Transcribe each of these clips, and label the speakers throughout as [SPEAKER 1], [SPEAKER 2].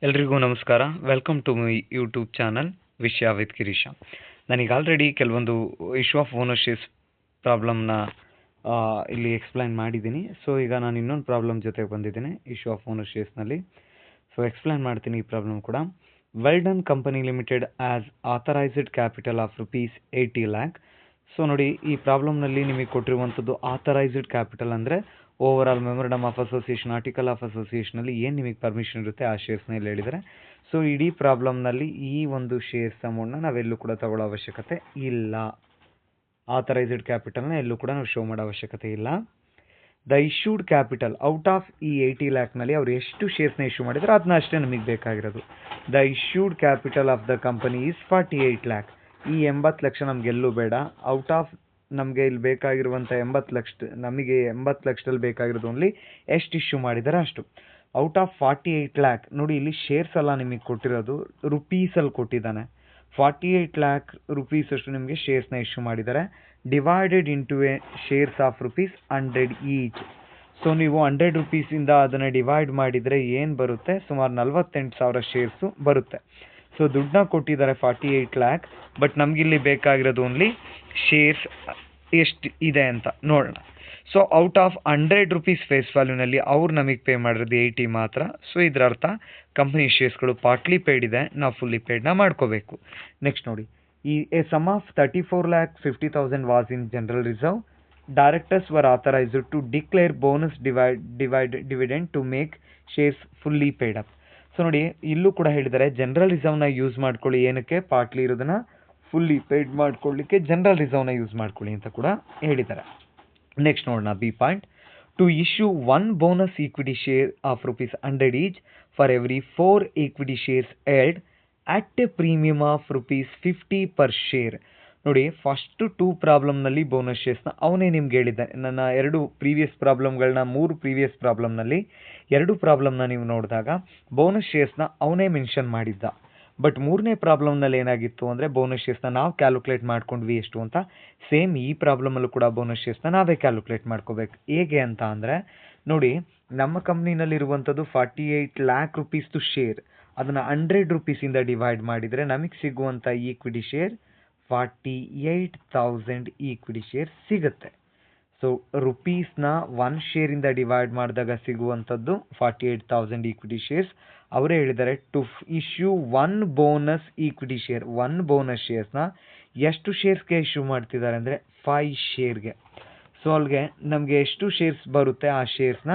[SPEAKER 1] ಎಲ್ರಿಗೂ ನಮಸ್ಕಾರ. Welcome to my YouTube channel ವಿಷಯ ವಿತ್ ಗಿರೀಶ. ನಾನೀಗ ಆಲ್ರೆಡಿ ಕೆಲವೊಂದು ಇಶ್ಯೂ ಆಫ್ ಓನರ್ಶಿಪ್ ಪ್ರಾಬ್ಲಮ್ನ ಇಲ್ಲಿ ಎಕ್ಸ್ಪ್ಲೈನ್ ಮಾಡಿದ್ದೀನಿ. ಸೊ ಈಗ ನಾನು ಇನ್ನೊಂದು ಪ್ರಾಬ್ಲಮ್ ಜೊತೆಗೆ ಬಂದಿದ್ದೀನಿ ಇಶ್ಯೂ ಆಫ್ ಓನರ್ಶಿಪ್ನಲ್ಲಿ. ಸೊ ಎಕ್ಸ್ಪ್ಲೈನ್ ಮಾಡ್ತೀನಿ ಈ ಪ್ರಾಬ್ಲಮ್ ಕೂಡ. Weldon company limited as authorised capital of ₹80 lakh. So ನೋಡಿ, ಈ ಪ್ರಾಬ್ಲಮ್ನಲ್ಲಿ ನಿಮಗೆ ಕೊಟ್ಟಿರುವಂಥದ್ದು ಆಥರೈಸ್ಡ್ ಕ್ಯಾಪಿಟಲ್ ಅಂದರೆ overall memorandum of association, article of ಅಸೋಸಿಯೇಷನಲ್ಲಿ ಏನು ನಿಮಗೆ ಪರ್ಮಿಷನ್ ಇರುತ್ತೆ ಆ ಶೇರ್ಸ್ನ ಇಲ್ಲಿ ಹೇಳಿದ್ದಾರೆ. ಸೊ ಇಡೀ ಪ್ರಾಬ್ಲಮ್ನಲ್ಲಿ ಈ ಒಂದು ಶೇರ್ಸ್ ಅಮೌಂಟ್ನ ನಾವೆಲ್ಲೂ ಕೂಡ ತಗೊಳ್ಳೋ ಅವಶ್ಯಕತೆ ಇಲ್ಲ. ಆಥರೈಸ್ಡ್ ಕ್ಯಾಪಿಟಲ್ನ ಎಲ್ಲೂ ಕೂಡ ನಾವು ಶೋ ಮಾಡೋ ಅವಶ್ಯಕತೆ ಇಲ್ಲ. The issued capital out of ಈ 80 ಲ್ಯಾಕ್ನಲ್ಲಿ ಅವ್ರು ಎಷ್ಟು ಶೇರ್ಸ್ನ ಇಶ್ಯೂ ಮಾಡಿದ್ರೆ ಅದನ್ನ ಅಷ್ಟೇ ನಮಗೆ ಬೇಕಾಗಿರೋದು. The issued capital of the company is 48 lakh. ಈ 80 ಲಕ್ಷ ನಮಗೆಲ್ಲೂ ಬೇಡ. ಔಟ್ ಆಫ್ ನಮಗೆ ಇಲ್ಲಿ ಬೇಕಾಗಿರುವಂಥ 80 ಲಕ್ಷ, ನಮಗೆ 80 ಲಕ್ಷದಲ್ಲಿ ಬೇಕಾಗಿರೋದು ಓನ್ಲಿ ಎಷ್ಟು ಇಶ್ಯೂ ಮಾಡಿದ್ದಾರೆ ಅಷ್ಟು. ಔಟ್ ಆಫ್ 48 lakh, ನೋಡಿ ಇಲ್ಲಿ ಶೇರ್ಸ್ ಎಲ್ಲ ನಿಮಗೆ ಕೊಟ್ಟಿರೋದು ರುಪೀಸಲ್ಲಿ ಕೊಟ್ಟಿದ್ದಾನೆ. 48 lakh rupees ಅಷ್ಟು ನಿಮಗೆ ಶೇರ್ಸ್ನ ಇಶ್ಯೂ ಮಾಡಿದ್ದಾರೆ. Divided into A shares of ₹100 each. So ನೀವು 100 ರೂಪೀಸಿಂದ ಅದನ್ನು ಡಿವೈಡ್ ಮಾಡಿದರೆ ಏನು ಬರುತ್ತೆ? ಸುಮಾರು 48,000 ಶೇರ್ಸು ಬರುತ್ತೆ. ಸೊ ದುಡ್ಡನ್ನ ಕೊಟ್ಟಿದ್ದಾರೆ 48 lakh, ಬಟ್ ನಮಗಿಲ್ಲಿ ಬೇಕಾಗಿರೋದು ಓನ್ಲಿ ಶೇರ್ಸ್ ಎಷ್ಟು ಇದೆ ಅಂತ ನೋಡೋಣ. So out of 100 rupees face ವ್ಯಾಲ್ಯೂನಲ್ಲಿ ಅವ್ರು ನಮಗೆ ಪೇ ಮಾಡಿರೋದು 80 ಮಾತ್ರ. ಸೊ ಇದರ ಅರ್ಥ ಕಂಪನಿ ಶೇರ್ಸ್ಗಳು ಪಾರ್ಟ್ಲಿ ಪೇಯ್ಡ್ ಇದೆ, ನಾವು ಫುಲ್ಲಿ ಪೇಯ್ಡ್ನ ಮಾಡ್ಕೋಬೇಕು. ನೆಕ್ಸ್ಟ್ ನೋಡಿ, ಈ a sum of 34,50,000 was in general reserve. Directors were authorised to declare bonus dividend to make shares fully paid up. So ನೋಡಿ, ಇಲ್ಲೂ ಕೂಡ ಹೇಳಿದ್ದಾರೆ ಜನರಲ್ ರಿಸರ್ವ್ನ ಯೂಸ್ ಮಾಡ್ಕೊಳ್ಳಿ. ಏನಕ್ಕೆ? ಪಾರ್ಟ್ಲಿ ಇರೋದನ್ನ ಫುಲ್ಲಿ ಪೇಯ್ಡ್ ಮಾಡ್ಕೊಳ್ಳಿಕ್ಕೆ ಜನರಲ್ ರಿಸರ್ವ್ನ ಯೂಸ್ ಮಾಡ್ಕೊಳ್ಳಿ ಅಂತ ಕೂಡ ಹೇಳಿದ್ದಾರೆ. ನೆಕ್ಸ್ಟ್ ನೋಡೋಣ, B point. To issue 1 bonus equity share of ₹100 each for every 4 equity shares held at a premium of ₹50 per share. ನೋಡಿ, ಫಸ್ಟ್ 2 ಪ್ರಾಬ್ಲಮ್ನಲ್ಲಿ ಬೋನಸ್ ಶೇರ್ಸ್ನ ಅವನೇ ನಿಮ್ಗೆ ಹೇಳಿದ್ದಾನೆ. ನನ್ನ 2 ಪ್ರೀವಿಯಸ್ ಪ್ರಾಬ್ಲಮ್ಗಳನ್ನ 3 ಪ್ರೀವಿಯಸ್ ಪ್ರಾಬ್ಲಮ್ನಲ್ಲಿ 2 ಪ್ರಾಬ್ಲಮ್ನ ನೀವು ನೋಡಿದಾಗ ಬೋನಸ್ ಶೇರ್ಸ್ನ ಅವನೇ ಮೆನ್ಷನ್ ಮಾಡಿದ್ದ. ಬಟ್ 3ನೇ ಪ್ರಾಬ್ಲಮ್ನಲ್ಲಿ ಏನಾಗಿತ್ತು ಅಂದರೆ ಬೋನಸ್ ಶೇರ್ಸ್ನ ನಾವು ಕ್ಯಾಲ್ಕುಲೇಟ್ ಮಾಡ್ಕೊಂಡ್ವಿ ಎಷ್ಟು ಅಂತ. ಸೇಮ್ ಈ ಪ್ರಾಬ್ಲಮಲ್ಲೂ ಕೂಡ ಬೋನಸ್ ಶೇರ್ಸ್ನ ನಾವೇ ಕ್ಯಾಲ್ಕುಲೇಟ್ ಮಾಡ್ಕೋಬೇಕು. ಹೇಗೆ ಅಂತ ಅಂದರೆ ನೋಡಿ, ನಮ್ಮ ಕಂಪ್ನಿನಲ್ಲಿರುವಂಥದ್ದು 48 lakh rupees ಶೇರ್. ಅದನ್ನು 100 ರೂಪೀಸಿಂದ ಡಿವೈಡ್ ಮಾಡಿದರೆ ನಮಗೆ ಸಿಗುವಂಥ ಈಕ್ವಿಟಿ ಶೇರ್ 48,000 ಈಕ್ವಿಟಿ ಶೇರ್ ಸಿಗುತ್ತೆ. ಸೊ ರುಪೀಸ್ನ 1 ಶೇರಿಂದ ಡಿವೈಡ್ ಮಾಡಿದಾಗ ಸಿಗುವಂಥದ್ದು 48,000 ಈಕ್ವಿಟಿ ಶೇರ್ಸ್. ಅವರೇ ಹೇಳಿದ್ದಾರೆ to issue 1 bonus equity share. 1 bonus ಶೇರ್ಸ್ನ ಎಷ್ಟು ಶೇರ್ಸ್ಗೆ ಇಶ್ಯೂ ಮಾಡ್ತಿದ್ದಾರೆ ಅಂದರೆ 5 ಶೇರ್ಗೆ. ಸೊ ಅಲ್ಲಿಗೆ ನಮಗೆ ಎಷ್ಟು ಶೇರ್ಸ್ ಬರುತ್ತೆ ಆ ಶೇರ್ಸ್ನ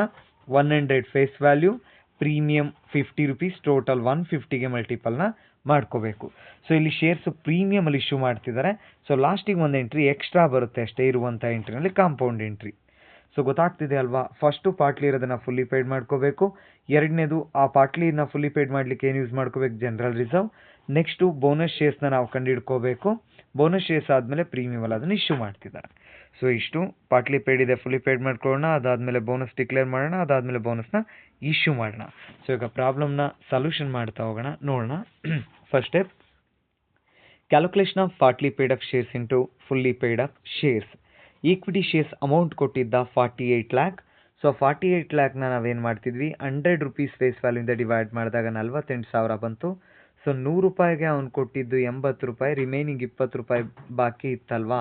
[SPEAKER 1] 100 face value, premium 50 rupees, total 150ಗೆ ಮಲ್ಟಿಪಲ್ನ ಮಾಡ್ಕೋಬೇಕು. ಸೊ ಇಲ್ಲಿ ಶೇರ್ಸ್ ಪ್ರೀಮಿಯಮಲ್ಲಿ ಇಶ್ಯೂ ಮಾಡ್ತಿದ್ದಾರೆ. ಸೊ ಲಾಸ್ಟಿಗೆ ಒಂದು ಎಂಟ್ರಿ ಎಕ್ಸ್ಟ್ರಾ ಬರುತ್ತೆ ಅಷ್ಟೇ ಇರುವಂಥ ಎಂಟ್ರಿನಲ್ಲಿ, ಕಾಂಪೌಂಡ್ ಎಂಟ್ರಿ. ಸೊ ಗೊತ್ತಾಗ್ತಿದೆ ಅಲ್ವಾ? ಫಸ್ಟು ಪಾರ್ಟ್ಲಿ ಇರೋದನ್ನು ಫುಲ್ಲಿ ಪೇಯ್ಡ್ ಮಾಡ್ಕೋಬೇಕು. ಎರಡನೇದು ಆ ಪಾರ್ಟ್ಲಿನ ಫುಲ್ಲಿ ಪೇಯ್ಡ್ ಮಾಡಲಿಕ್ಕೆ ಏನು ಯೂಸ್ ಮಾಡ್ಕೋಬೇಕು? General reserve. ನೆಕ್ಸ್ಟು ಬೋನಸ್ ಶೇರ್ಸ್ನ ನಾವು ಕಂಡುಹಿಡ್ಕೋಬೇಕು. ಬೋನಸ್ ಶೇರ್ಸ್ ಆದಮೇಲೆ ಪ್ರೀಮಿಯಮಲ್ಲಿ ಅದನ್ನು ಇಶ್ಯೂ ಮಾಡ್ತಿದ್ದಾರೆ. ಸೊ ಇಷ್ಟು ಪಾರ್ಟ್ಲಿ ಪೇಯ್ಡ್ ಇದೆ, ಫುಲ್ಲಿ ಪೇಯ್ಡ್ ಮಾಡ್ಕೊಳ್ಳೋಣ. ಅದಾದಮೇಲೆ ಬೋನಸ್ ಡಿಕ್ಲೇರ್ ಮಾಡೋಣ, ಅದಾದಮೇಲೆ ಬೋನಸ್ನ ಇಶ್ಯೂ ಮಾಡೋಣ. ಸೊ ಈಗ ಪ್ರಾಬ್ಲಮ್ನ ಸೊಲ್ಯೂಷನ್ ಮಾಡ್ತಾ ಹೋಗೋಣ, ನೋಡೋಣ. First step, calculation of partly paid up shares into fully paid up shares. Equity shares amount ಕೊಟ್ಟಿದ್ದ 48 lakh. ಸೊ 48 lakhನ ನಾವೇನು ಮಾಡ್ತಿದ್ವಿ, 100 ರೂಪೀಸ್ ಫೇಸ್ ವ್ಯಾಲ್ಯೂಯಿಂದ ಡಿವೈಡ್ ಮಾಡಿದಾಗ 48,000 ಬಂತು. ಸೊ 100 ರೂಪಾಯಿಗೆ ಅವ್ನು ಕೊಟ್ಟಿದ್ದು 80 ರೂಪಾಯಿ, ರಿಮೈನಿಂಗ್ 20 ರೂಪಾಯಿ ಬಾಕಿ ಇತ್ತಲ್ವಾ?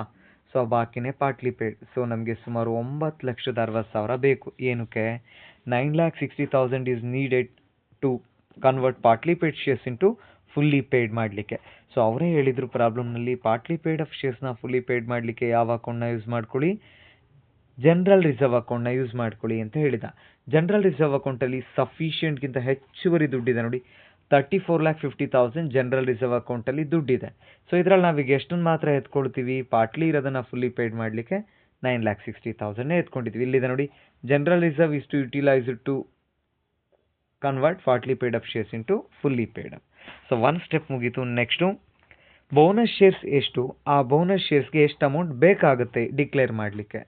[SPEAKER 1] ಸೊ ಆ ಬಾಕಿನೇ ಪಾರ್ಟ್ಲಿ ಪೇಯ್ಡ್. ಸೊ ನಮಗೆ ಸುಮಾರು 9,60,000 ಬೇಕು. ಏನಕ್ಕೆ? 9,60,000 is needed to convert partly paid shares into fully paid ಮಾಡಲಿಕ್ಕೆ. ಸೊ ಅವರೇ ಹೇಳಿದರು ಪ್ರಾಬ್ಲಮ್ನಲ್ಲಿ, ಪಾರ್ಟ್ಲಿ ಪೇಯ್ಡ್ ಆಫ್ ಶೇರ್ಸ್ನ ಫುಲ್ಲಿ ಪೇಯ್ಡ್ ಮಾಡಲಿಕ್ಕೆ ಯಾವ ಅಕೌಂಟ್ನ ಯೂಸ್ ಮಾಡ್ಕೊಳ್ಳಿ? ಜನರಲ್ ರಿಸರ್ವ್ ಅಕೌಂಟ್ನ ಯೂಸ್ ಮಾಡ್ಕೊಳ್ಳಿ ಅಂತ ಹೇಳಿದ. ಜನರಲ್ ರಿಸರ್ವ್ ಅಕೌಂಟಲ್ಲಿ ಸಫಿಷಿಯೆಂಟ್ಗಿಂತ ಹೆಚ್ಚುವರಿ ದುಡ್ಡಿದೆ ನೋಡಿ. 34,50,000 ಜನರಲ್ ರಿಸರ್ವ್ ಅಕೌಂಟಲ್ಲಿ ದುಡ್ಡಿದೆ. ಸೊ ಇದರಲ್ಲಿ ನಾವೀಗ ಎಷ್ಟನ್ನು ಮಾತ್ರ ಎತ್ಕೊಳ್ತೀವಿ? ಪಾರ್ಟ್ಲಿ ಇರೋದನ್ನು ಫುಲ್ಲಿ ಪೇಯ್ಡ್ ಮಾಡಲಿಕ್ಕೆ 9,60,000 ಎತ್ಕೊಂಡಿದ್ವಿ. ಇಲ್ಲಿದೆ ನೋಡಿ, general reserve is to utilise to convert partly paid up shares into fully paid up. So 1 step ಮುಗೀತು. ನೆಕ್ಸ್ಟು ಬೋನಸ್ ಶೇರ್ಸ್ ಎಷ್ಟು, ಆ ಬೋನಸ್ ಶೇರ್ಸ್ಗೆ ಎಷ್ಟು ಅಮೌಂಟ್ ಬೇಕಾಗುತ್ತೆ ಡಿಕ್ಲೇರ್ ಮಾಡಲಿಕ್ಕೆ.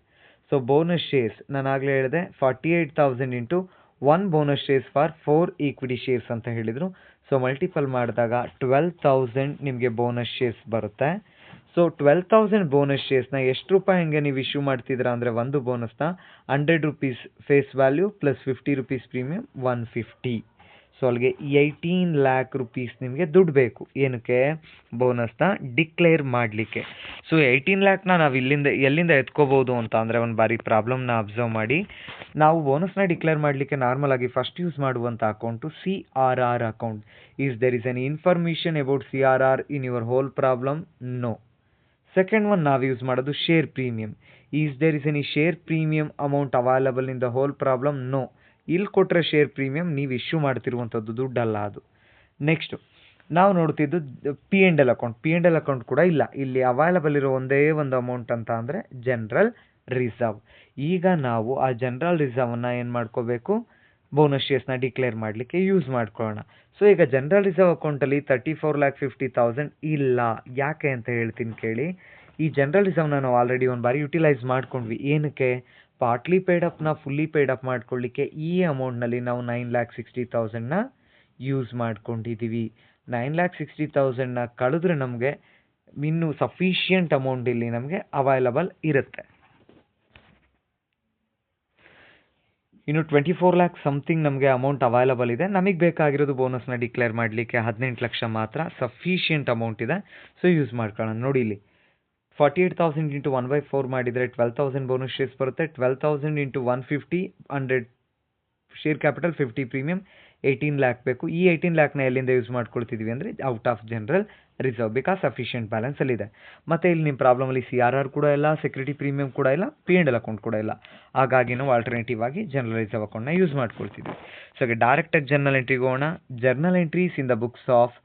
[SPEAKER 1] ಸೊ ಬೋನಸ್ ಶೇರ್ಸ್ ನಾನು ಆಗಲೇ ಹೇಳಿದೆ 48,000 into 1 bonus shares for 4 equity shares ಅಂತ ಹೇಳಿದರು. ಸೊ ಮಲ್ಟಿಪಲ್ ಮಾಡಿದಾಗ 12,000 ನಿಮಗೆ ಬೋನಸ್ ಶೇರ್ಸ್ ಬರುತ್ತೆ. ಸೊ 12,000 ಬೋನಸ್ ಶೇರ್ಸ್ನ ಎಷ್ಟು ರೂಪಾಯಿ ಹಂಗೆ ನೀವು ಇಶ್ಯೂ ಮಾಡ್ತಿದ್ದೀರಾ ಅಂದರೆ ಒಂದು ಬೋನಸ್ನ 100 rupees face value plus 50 rupees premium 150. So ಅಲ್ಲಿಗೆ 18 ಲ್ಯಾಕ್ ರುಪೀಸ್ ನಿಮಗೆ ದುಡ್ಡು ಬೇಕು. ಏನಕ್ಕೆ? ಬೋನಸ್ನ ಡಿಕ್ಲೇರ್ ಮಾಡಲಿಕ್ಕೆ. ಸೊ 18 ಲ್ಯಾಕ್ನ ನಾವು ಎಲ್ಲಿಂದ ಎತ್ಕೋಬೋದು ಅಂತ ಅಂದರೆ ಒಂದು ಬಾರಿ ಪ್ರಾಬ್ಲಮ್ನ ಅಬ್ಸರ್ವ್ ಮಾಡಿ. ನಾವು ಬೋನಸ್ನ ಡಿಕ್ಲೇರ್ ಮಾಡಲಿಕ್ಕೆ ನಾರ್ಮಲ್ ಆಗಿ ಫಸ್ಟ್ ಯೂಸ್ ಮಾಡುವಂಥ account CRR account. Is there is an information about CRR in your whole problem? No. Second one ನಾವು ಯೂಸ್ ಮಾಡೋದು share premium. Is there is any share premium amount available in the whole problem? No. ಇಲ್ಲಿ ಕೊಟ್ಟರೆ share premium ನೀವು issue ಮಾಡ್ತಿರುವಂಥದ್ದು ದುಡ್ಡಲ್ಲ ಅದು. Next ನಾವು ನೋಡ್ತಿದ್ದು P&L account. P&L account ಕೂಡ ಇಲ್ಲ. ಇಲ್ಲಿ ಅವೈಲಬಲ್ ಇರೋ ಒಂದೇ ಒಂದು ಅಮೌಂಟ್ ಅಂತ ಅಂದರೆ ಜನರಲ್ ರಿಸರ್ವ್. ಈಗ ನಾವು ಆ ಜನರಲ್ ರಿಸರ್ವನ್ನ ಏನು ಮಾಡ್ಕೋಬೇಕು? ಬೋನಸ್ ಶೇರ್ಸ್ನ ಡಿಕ್ಲೇರ್ ಮಾಡಲಿಕ್ಕೆ ಯೂಸ್ ಮಾಡ್ಕೊಳ್ಳೋಣ. ಸೊ ಈಗ ಜನರಲ್ ರಿಸರ್ವ್ ಅಕೌಂಟಲ್ಲಿ 34,50,000 ಇಲ್ಲ. ಯಾಕೆ ಅಂತ ಹೇಳ್ತೀನಿ ಕೇಳಿ. ಈ ಜನರಲ್ ರಿಸರ್ವ್ನ ನಾವು ಆಲ್ರೆಡಿ ಒಂದು ಬಾರಿ ಯುಟಿಲೈಸ್ ಮಾಡ್ಕೊಂಡ್ವಿ. ಏನಕ್ಕೆ? ಪಾರ್ಟ್ಲಿ ಪೇಡ್ ಅಪ್ನ ಫುಲ್ಲಿ ಪೇಡ್ ಅಪ್ ಮಾಡ್ಕೊಳ್ಳಿಕ್ಕೆ ಈ ಅಮೌಂಟ್ನಲ್ಲಿ ನಾವು 9,60,000ನ ಯೂಸ್ ಮಾಡ್ಕೊಂಡಿದ್ದೀವಿ. 9,60,000ನ ಕಳೆದ್ರೆ ನಮಗೆ ಇನ್ನೂ ಸಫಿಷಿಯಂಟ್ ಅಮೌಂಟ್ ಇಲ್ಲಿ ನಮಗೆ ಅವೈಲಬಲ್ ಇರುತ್ತೆ. ಇನ್ನು 24 ಲ್ಯಾಕ್ ಸಮಥಿಂಗ್ ನಮಗೆ ಅಮೌಂಟ್ ಅವೈಲಬಲ್ ಇದೆ. ನಮಗೆ ಬೇಕಾಗಿರೋದು ಬೋನಸ್ನ ಡಿಕ್ಲೇರ್ ಮಾಡಲಿಕ್ಕೆ 18 ಲಕ್ಷ ಮಾತ್ರ. ಸಫಿಷಿಯಂಟ್ ಅಮೌಂಟ್ ಇದೆ. ಸೊ ಯೂಸ್ ಮಾಡ್ಕೊಳ್ಳೋಣ. ನೋಡಿ ಇಲ್ಲಿ 48,000 ಇಂಟು 1/4 ಮಾಡಿದರೆ 12,000 ಬೋನಸ್ ಶೇರ್ಸ್ ಬರುತ್ತೆ. 12,000 into 150 100 share capital 50 premium 18 lakh ಬೇಕು. ಈ 18 ಲ್ಯಾಕ್ನ ಎಲ್ಲಿಂದ ಯೂಸ್ ಮಾಡ್ಕೊಳ್ತಿದ್ದೀವಿ ಅಂದರೆ out of general reserve. Because sufficient ಬ್ಯಾಲೆನ್ಸಲ್ಲಿದೆ. ಮತ್ತು ಇಲ್ಲಿ ನಿಮ್ಮ ಪ್ರಾಬ್ಲಮಲ್ಲಿ CRR ಕೂಡ ಇಲ್ಲ, ಸೆಕ್ಯೂರಿಟಿ ಪ್ರೀಮಿಯಂ ಕೂಡ ಇಲ್ಲ, P&L ಅಕೌಂಟ್ ಕೂಡ ಇಲ್ಲ. ಹಾಗಾಗಿ ನಾವು ಆಲ್ಟರ್ನೇಟಿವ್ ಆಗಿ ಜನರಲ್ ರಿಸರ್ವ್ ಅಕೌಂಟ್ನ ಯೂಸ್ ಮಾಡ್ಕೊಳ್ತಿದ್ವಿ. ಸೊ ಡೈರೆಕ್ಟಾಗಿ ಜರ್ನಲ್ ಎಂಟ್ರಿಗೆ ಹೋಗೋಣ. Journal entries in the books of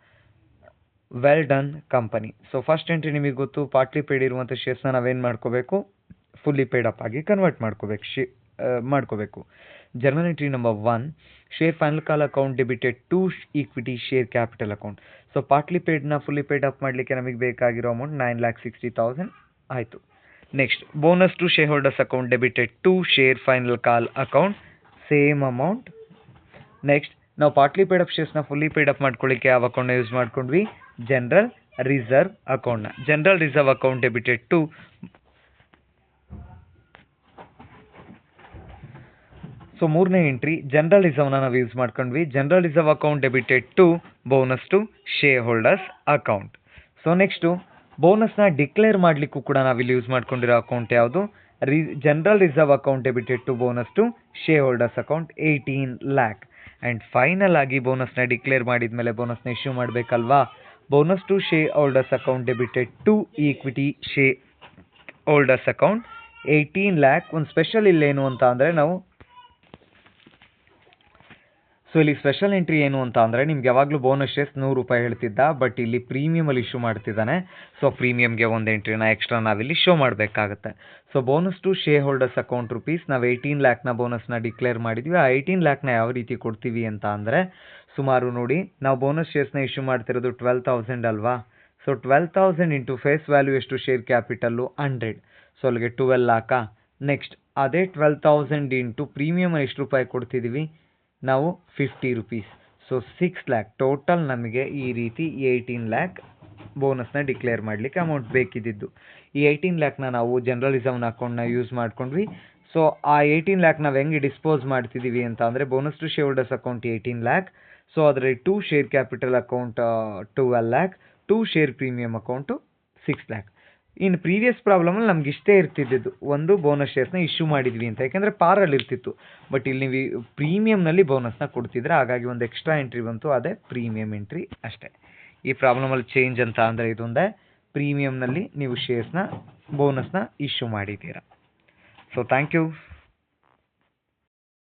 [SPEAKER 1] well done company. So first entry ನಿಮಗೆ ಗೊತ್ತು, ಪಾರ್ಟ್ಲಿ ಪೇಡ್ ಇರುವಂಥ ಶೇರ್ಸ್ನ ನಾವೇನು ಮಾಡ್ಕೋಬೇಕು? ಫುಲ್ಲಿ ಪೇಡ್ ಅಪ್ ಆಗಿ ಕನ್ವರ್ಟ್ ಮಾಡ್ಕೋಬೇಕು. Journal entry number 1, share final call account debited to equity share capital account. So partly ಪೇಡ್ನ fully paid up ಮಾಡಲಿಕ್ಕೆ ನಮಗೆ ಬೇಕಾಗಿರೋ ಅಮೌಂಟ್ 9,60,000 ಆಯಿತು. Next bonus to share holders account debited to share final call account, same amount. Next ನಾವು partly paid up ಶೇರ್ಸ್ನ fully paid up ಮಾಡ್ಕೊಳ್ಳಿಕ್ಕೆ ಯಾವ ಅಕೌಂಟ್ನ ಯೂಸ್ ಮಾಡ್ಕೊಂಡ್ವಿ? ಜನರಲ್ ರಿಸರ್ವ್ ಅಕೌಂಟ್ನ. General reserve account debited to so ಮೂರನೇ entry general ರಿಸರ್ವ್ನ ನಾವು ಯೂಸ್ ಮಾಡ್ಕೊಂಡ್ವಿ. General reserve account debited to bonus to share holders account. So next ಬೋನಸ್ನ ಡಿಕ್ಲೇರ್ ಮಾಡಲಿಕ್ಕೂ ಕೂಡ ನಾವಿಲ್ಲಿ ಯೂಸ್ ಮಾಡ್ಕೊಂಡಿರೋ ಅಕೌಂಟ್ ಯಾವುದು? General reserve account debited to bonus to share holders account 18 lakh. And final ಆಗಿ ಬೋನಸ್ನ ಡಿಕ್ಲೇರ್ ಮಾಡಿದ ಮೇಲೆ ಬೋನಸ್ನ ಇಶ್ಯೂ ಮಾಡಬೇಕಲ್ವಾ? Bonus to share holders account debited to equity share holders account 18 lakh. ಒಂದು ಸ್ಪೆಷಲ್ ಇಲ್ಲೇನು ಅಂತ ಅಂದರೆ ನಾವು ಇಲ್ಲಿ ಸ್ಪೆಷಲ್ ಎಂಟ್ರಿ ಏನು ಅಂತ ಅಂದರೆ ನಿಮ್ಗೆ ಯಾವಾಗಲೂ ಬೋನಸ್ ಶೇರ್ಸ್ 100 ರೂಪಾಯಿ ಹೇಳ್ತಿದ್ದ, ಬಟ್ ಇಲ್ಲಿ ಪ್ರೀಮಿಯಮಲ್ಲಿ ಇಶ್ಯೂ ಮಾಡ್ತಿದ್ದಾನೆ. ಸೊ ಪ್ರೀಮಿಯಮ್ಗೆ ಒಂದು ಎಂಟ್ರಿನ ಎಕ್ಸ್ಟ್ರಾ ನಾವಿಲ್ಲಿ ಶೋ ಮಾಡಬೇಕಾಗುತ್ತೆ. So bonus to share holders account rupees ನಾವು 18 ಲ್ಯಾಕ್ನ ಬೋನಸ್ನ ಡಿಕ್ಲೇರ್ ಮಾಡಿದ್ವಿ. ಆ 18 ಲ್ಯಾಕ್ನ ಯಾವ ರೀತಿ ಕೊಡ್ತೀವಿ ಅಂತ ಅಂದರೆ ಸುಮಾರು ನೋಡಿ, ನಾವು ಬೋನಸ್ ಶೇರ್ಸ್ನ ಇಶ್ಯೂ ಮಾಡ್ತಿರೋದು 12,000 ಅಲ್ವಾ? ಸೊ 12,000 ಇಂಟು ಫೇಸ್ ವ್ಯಾಲ್ಯೂ ಎಷ್ಟು ಶೇರ್ ಕ್ಯಾಪಿಟಲ್ಲು? 100. ಸೊ ಅಲ್ಲಿಗೆ 12 ಲ್ಯಾಕಾ? ನೆಕ್ಸ್ಟ್ ಅದೇ 12,000 ಇಂಟು ಪ್ರೀಮಿಯಮ್ ಎಷ್ಟು ರೂಪಾಯಿ ಕೊಡ್ತಿದ್ದೀವಿ ನಾವು? 50 ರುಪೀಸ್. So 6 lac. ಟೋಟಲ್ ನಮಗೆ ಈ ರೀತಿ 18 ಲ್ಯಾಕ್ ಬೋನಸ್ನ ಡಿಕ್ಲೇರ್ ಮಾಡಲಿಕ್ಕೆ ಅಮೌಂಟ್ ಬೇಕಿದ್ದಿದ್ದು. ಈ 18 ಲ್ಯಾಕ್ನ ನಾವು ಜನರಲ್ ರಿಸರ್ವ್ನ ಅಕೌಂಟ್ನ ಯೂಸ್ ಮಾಡ್ಕೊಂಡ್ವಿ. ಸೊ ಆ 18 ಲ್ಯಾಕ್ ನಾವು ಹೆಂಗೆ ಡಿಸ್ಪೋಸ್ ಮಾಡ್ತಿದ್ದೀವಿ ಅಂತ ಅಂದರೆ bonus to share holders account 18 lakh. So ಅದರಲ್ಲಿ 2 share capital account 12 lakh, 2 share premium account 6 lakh. ಇನ್ನು ಪ್ರೀವಿಯಸ್ ಪ್ರಾಬ್ಲಮಲ್ಲಿ ನಮ್ಗೆ ಇಷ್ಟೇ ಇರ್ತಿದ್ದು, ಒಂದು ಬೋನಸ್ ಶೇರ್ಸ್ನ ಇಶ್ಯೂ ಮಾಡಿದ್ವಿ ಅಂತ, ಯಾಕೆಂದರೆ ಪಾರಲ್ಲಿ ಇರ್ತಿತ್ತು. ಬಟ್ ಇಲ್ಲಿ ನೀವು ಪ್ರೀಮಿಯಮ್ನಲ್ಲಿ ಬೋನಸ್ನ ಕೊಡ್ತಿದ್ರೆ, ಹಾಗಾಗಿ ಒಂದು ಎಕ್ಸ್ಟ್ರಾ ಎಂಟ್ರಿ ಬಂತು, ಅದೇ ಪ್ರೀಮಿಯಂ ಎಂಟ್ರಿ ಅಷ್ಟೇ. ಈ ಪ್ರಾಬ್ಲಮಲ್ಲಿ ಚೇಂಜ್ ಅಂತ ಅಂದರೆ ಇದೊಂದೇ, ಪ್ರೀಮಿಯಮ್ನಲ್ಲಿ ನೀವು ಶೇರ್ಸ್ನ ಬೋನಸ್ನ ಇಶ್ಯೂ ಮಾಡಿದ್ದೀರಾ. So thank you.